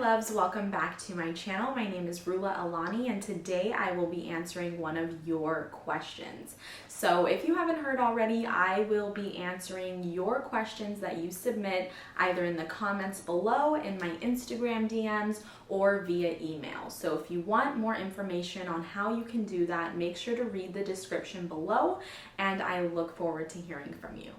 loves, welcome back to my channel. My name is Rulla Alani and today I will be answering one of your questions. So if you haven't heard already, I will be answering your questions that you submit either in the comments below, in my Instagram DMs, or via email. So if you want more information on how you can do that, make sure to read the description below and I look forward to hearing from you.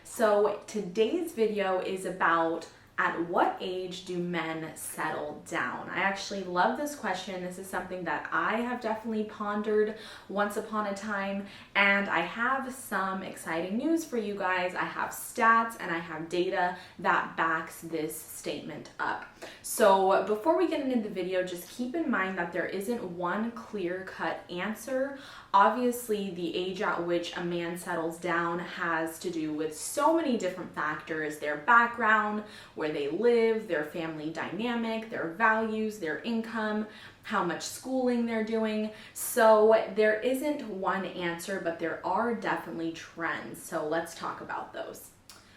So today's video is about at what age do men settle down? I actually love this question. This is something that I have definitely pondered once upon a time, and I have some exciting news for you guys. I have stats and I have data that backs this statement up. So before we get into the video, just keep in mind that there isn't one clear-cut answer. Obviously, the age at which a man settles down has to do with so many different factors: their background, where they live, their family dynamic, their values, their income, how much schooling they're doing. So there isn't one answer, but there are definitely trends. So let's talk about those.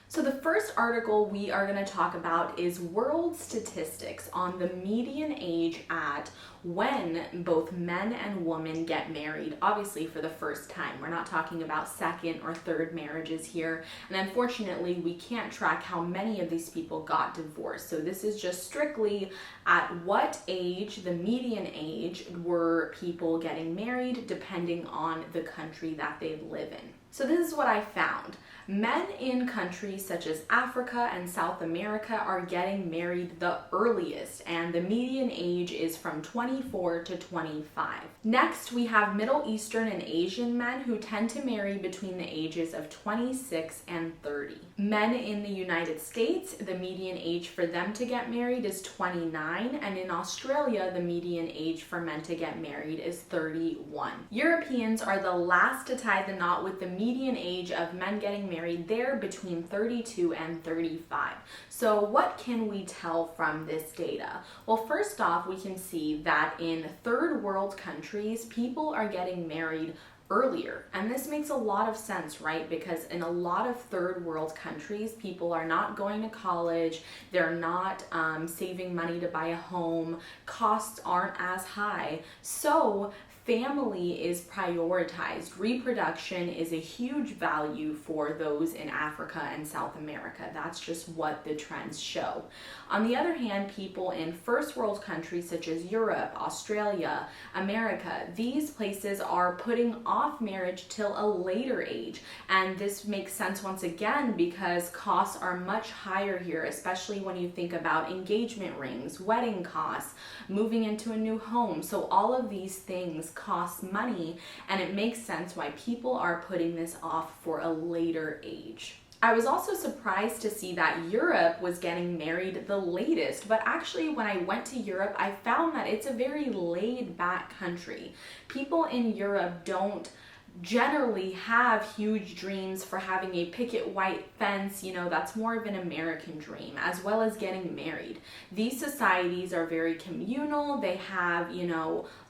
So the first article we are going to talk about is world statistics on the median age at when both men and women get married, obviously for the first time. We're not talking about second or third marriages here. And unfortunately, we can't track how many of these people got divorced. So this is just strictly at what age, the median age, were people getting married depending on the country that they live in. So this is what I found. Men in countries such as Africa and South America are getting married the earliest, and the median age is from 24 to 25. Next, we have Middle Eastern and Asian men who tend to marry between the ages of 26 and 30. Men in the United States, the median age for them to get married is 29, and in Australia, the median age for men to get married is 31. Europeans are the last to tie the knot, with the median age of men getting married there between 32 and 35. So what can we tell from this data? Well, first off, we can see that in third world countries, people are getting married earlier. And this makes a lot of sense, right? Because in a lot of third world countries, people are not going to college, they're not saving money to buy a home, costs aren't as high. So family is prioritized. Reproduction is a huge value for those in Africa and South America. That's just what the trends show. On the other hand, people in first world countries such as Europe, Australia, America, these places are putting off marriage till a later age. And this makes sense once again because costs are much higher here, especially when you think about engagement rings, wedding costs, moving into a new home. So all of these things cost money, and it makes sense why people are putting this off for a later age. I was also surprised to see that Europe was getting married the latest, but actually when I went to Europe, I found that it's a very laid-back country. People in Europe don't generally have huge dreams for having a picket white fence. That's more of an American dream, as well as getting married. These societies are very communal. They have,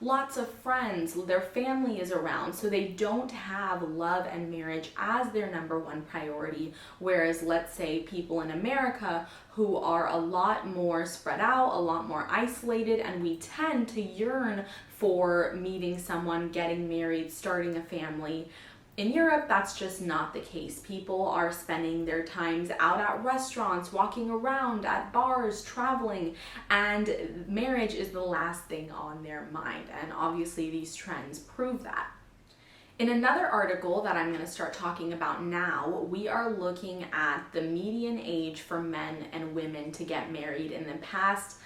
lots of friends. Their family is around, so they don't have love and marriage as their number one priority. Whereas, let's say people in America who are a lot more spread out, a lot more isolated, and we tend to yearn for meeting someone, getting married, starting a family. In Europe, that's just not the case. People are spending their times out at restaurants, walking around at bars, traveling, and marriage is the last thing on their mind. And obviously these trends prove that. In another article that I'm going to start talking about now, we are looking at the median age for men and women to get married in the past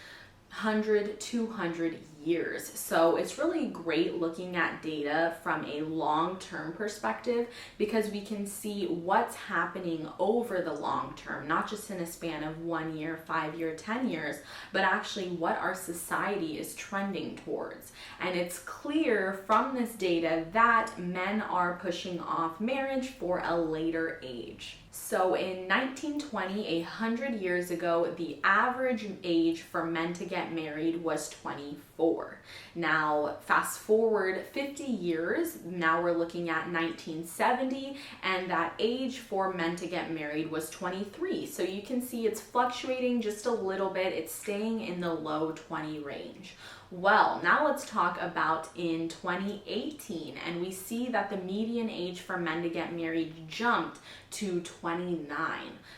100, 200 years. So it's really great looking at data from a long-term perspective because we can see what's happening over the long term, not just in a span of 1 year, 5 year, 10 years, but actually what our society is trending towards. And it's clear from this data that men are pushing off marriage for a later age. So in 1920, 100 years ago, the average age for men to get married was 24. Now, fast forward 50 years, now we're looking at 1970, and that age for men to get married was 23. So you can see it's fluctuating just a little bit. It's staying in the low 20 range. Well, now let's talk about in 2018, and we see that the median age for men to get married jumped to 29.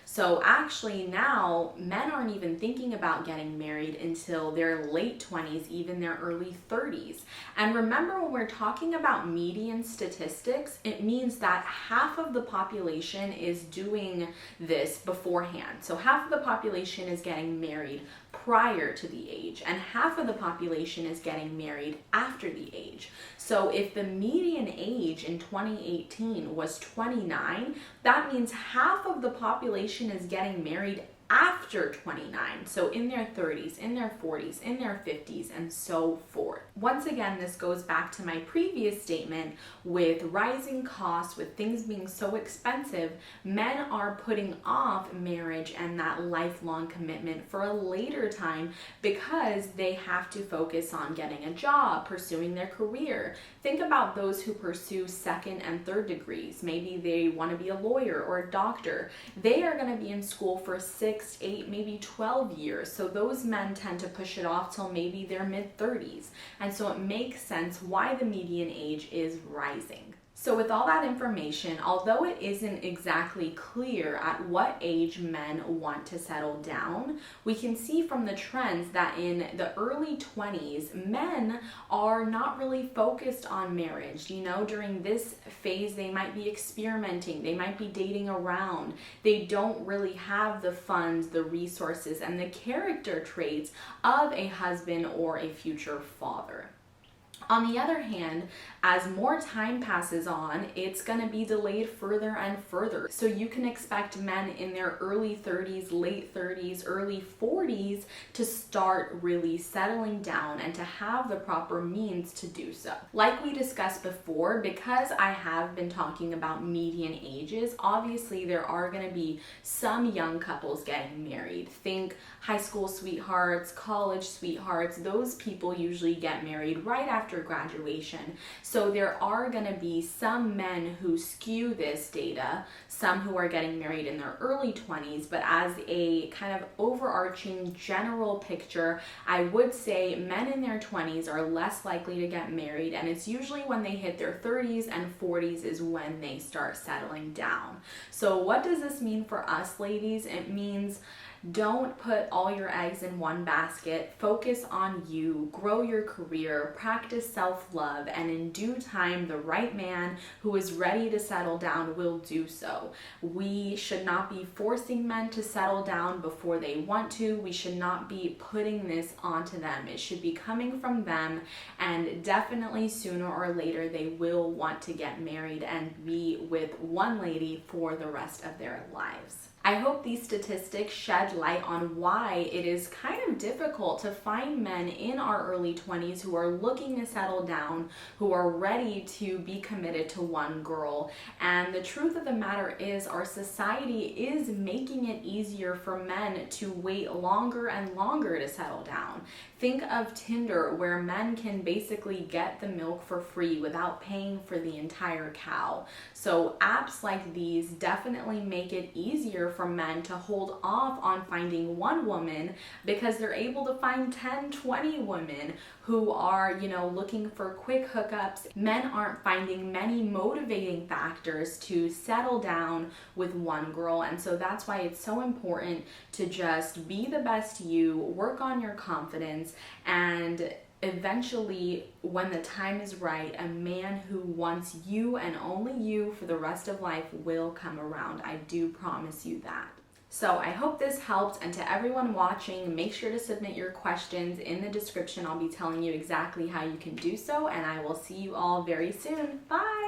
So actually now men aren't even thinking about getting married until their late 20s, even their early 30s. And remember, when we're talking about median statistics, it means that half of the population is doing this beforehand. So half of the population is getting married prior to the age, and half of the population is getting married after the age. So if the median age in 2018 was 29, that means half of the population is getting married after 29, so in their 30s, in their 40s, in their 50s, and so forth. Once again, this goes back to my previous statement with rising costs, with things being so expensive, men are putting off marriage and that lifelong commitment for a later time because they have to focus on getting a job, pursuing their career. Think about those who pursue second and third degrees. Maybe they want to be a lawyer or a doctor. They are going to be in school for 6, 8, maybe 12 years. So those men tend to push it off till maybe their mid-30s. And so it makes sense why the median age is rising. So with all that information, although it isn't exactly clear at what age men want to settle down, we can see from the trends that in the early 20s, men are not really focused on marriage. You know, during this phase, they might be experimenting, they might be dating around. They don't really have the funds, the resources, and the character traits of a husband or a future father. On the other hand, as more time passes on, it's going to be delayed further and further. So you can expect men in their early 30s, late 30s, early 40s to start really settling down and to have the proper means to do so. Like we discussed before, because I have been talking about median ages, obviously there are going to be some young couples getting married. Think high school sweethearts, college sweethearts. Those people usually get married right after graduation. So there are going to be some men who skew this data, some who are getting married in their early 20s, but as a kind of overarching general picture, I would say men in their 20s are less likely to get married, and it's usually when they hit their 30s and 40s is when they start settling down. So what does this mean for us ladies? It means don't put all your eggs in one basket. Focus on you, grow your career, practice self-love, and in due time, the right man who is ready to settle down will do so. We should not be forcing men to settle down before they want to. We should not be putting this onto them. It should be coming from them, and definitely sooner or later they will want to get married and be with one lady for the rest of their lives. I hope these statistics shed light on why it is kind of difficult to find men in our early 20s who are looking to settle down, who are ready to be committed to one girl. And the truth of the matter is our society is making it easier for men to wait longer and longer to settle down. Think of Tinder, where men can basically get the milk for free without paying for the entire cow. So apps like these definitely make it easier for men to hold off on finding one woman because they're able to find 10, 20 women who are, looking for quick hookups. Men aren't finding many motivating factors to settle down with one girl, and so that's why it's so important to just be the best you, work on your confidence, and eventually, when the time is right, a man who wants you and only you for the rest of life will come around. I do promise you that. So I hope this helped, and to everyone watching, make sure to submit your questions in the description. I'll be telling you exactly how you can do so, and I will see you all very soon. Bye!